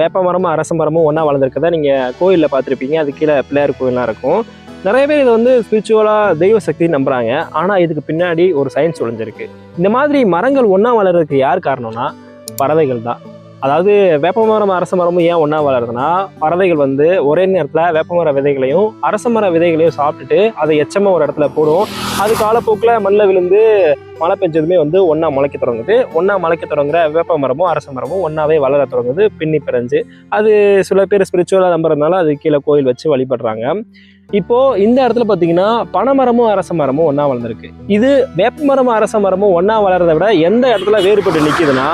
வேப்ப மரமும் அரச மரமும் ஒன்றா வளர்ந்துருக்கதை நீங்கள் கோயிலில் பார்த்துருப்பீங்க. அது கீழே பிள்ளையார் கோயிலாம் இருக்கும். நிறைய பேர் இதை வந்து ஸ்பிரிச்சுவலாக தெய்வ சக்தி நம்புகிறாங்க. ஆனால் இதுக்கு பின்னாடி ஒரு சயின்ஸ் ஒளிஞ்சிருக்கு. இந்த மாதிரி மரங்கள் ஒன்றா வளர்கிறதுக்கு யார் காரணம்னா பறவைகள் தான். அதாவது வேப்பமரம் அரச மரமும் ஏன் ஒன்றா வளருதுன்னா, பறவைகள் வந்து ஒரே நேரத்தில் வேப்பமர விதைகளையும் அரச மர விதைகளையும் சாப்பிட்டுட்டு அதை எச்சமாக ஒரு இடத்துல போடும். அது காலப்போக்கில் மண்ணில் விழுந்து மழை பெஞ்சதுமே வந்து ஒன்றா முளைக்க தொடங்குது. ஒன்றா முளைக்க தொடங்குற வேப்ப மரமும் அரச மரமும் ஒன்றாவே வளர தொடங்குது, பின்னி பிறஞ்சு. அது சில பேர் ஸ்பிரிச்சுவலாக நம்புறதுனால அது கீழே கோயில் வச்சு வழிபடுறாங்க. இப்போ இந்த இடத்துல பார்த்தீங்கன்னா பனைமரமும் அரச மரமும் ஒன்றா வளர்ந்துருக்கு. இது வேப்ப மரமும் அரச மரமும் ஒன்றா வளர்றதை விட எந்த இடத்துல வேறுபட்டு நிற்கிதுன்னா,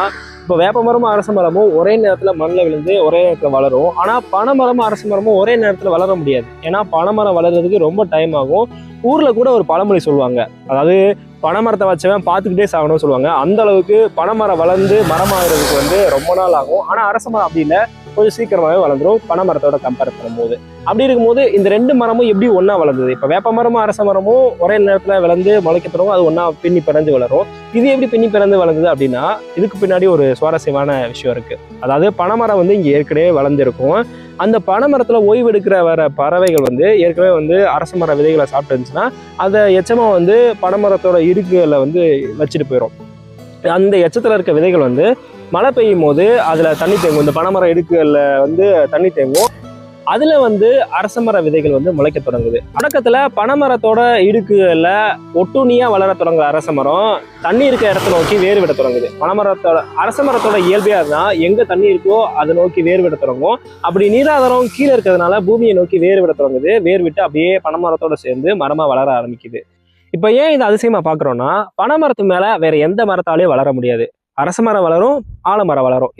இப்போ வேப்ப மரமும் அரச மரமும் ஒரே நேரத்தில் மண்ணில் விழுந்து ஒரே நேரத்தில் வளரும். ஆனால் பனைமரமும் அரச மரமும் ஒரே நேரத்தில் வளர முடியாது. ஏன்னா பனைமரம் வளர்றதுக்கு ரொம்ப டைம் ஆகும். ஊரில் கூட ஒரு பழமொழி சொல்லுவாங்க, அதாவது பனைமரத்தை வச்சவன் பார்த்துக்கிட்டே சாகணும்னு சொல்லுவாங்க. அந்த அளவுக்கு பனைமரம் வளர்ந்து மரமாகிறதுக்கு வந்து ரொம்ப நாள் ஆகும். ஆனால் அரச மரம் அப்படி இல்லை, கொஞ்சம் சீக்கிரமாகவே வளர்ந்துடும் பனைமரத்தோட கம்பேர் பண்ணும்போது. அப்படி இருக்கும்போது இந்த ரெண்டு மரமும் எப்படி ஒன்றா வளர்ந்தது? இப்போ வேப்ப மரமும் அரச மரமும் ஒரே நேரத்தில் விளைந்து முளைக்க தொடங்கும், அது ஒன்றா பின்னி பிறந்து வளரும். இது எப்படி பின்னி பிறந்து வளர்ந்தது அப்படின்னா, இதுக்கு பின்னாடி ஒரு சுவாரஸ்யமான விஷயம் இருக்குது. அதாவது பனைமரம் வந்து இங்கே ஏற்கனவே வளர்ந்துருக்கும். அந்த பனைமரத்தில் ஓய்வெடுக்கிற வர பறவைகள் வந்து ஏற்கனவே வந்து அரச மர விதைகளை சாப்பிட்டு இருந்துச்சுன்னா அதை எச்சமாக வந்து பனைமரத்தோட இடுக்குகளை வந்து வச்சுட்டு போயிடும். அந்த எச்சத்தில் இருக்க விதைகள் வந்து மழை பெய்யும் போது அதில் தண்ணி தேங்கும். இந்த பனைமரம் இடுக்குகளில் வந்து தண்ணி தேங்கும். அதில் வந்து அரசமர விதைகள் வந்து முளைக்க தொடங்குது. தொடக்கத்தில் பனைமரத்தோட இடுக்குகளில் ஒட்டுணியாக வளர தொடங்குற அரச மரம் தண்ணி இருக்க இடத்த நோக்கி வேறு விட தொடங்குது. பனைமரத்தோட அரச மரத்தோட இயல்பியாக இருந்தால் எங்கே தண்ணி இருக்கோ அதை நோக்கி வேறு விட தொடங்கும். அப்படி நீராதாரம் கீழே இருக்கிறதுனால பூமியை நோக்கி வேறு விட தொடங்குது. வேறு விட்டு அப்படியே பனைமரத்தோட சேர்ந்து மரமாக வளர ஆரம்பிக்குது. இப்போ ஏன் இது அதிசயமாக பார்க்குறோன்னா, பனைமரத்து மேலே வேற எந்த மரத்தாலேயும் வளர முடியாது. அரச மரம் வளரும், ஆலமரம் வளரும்.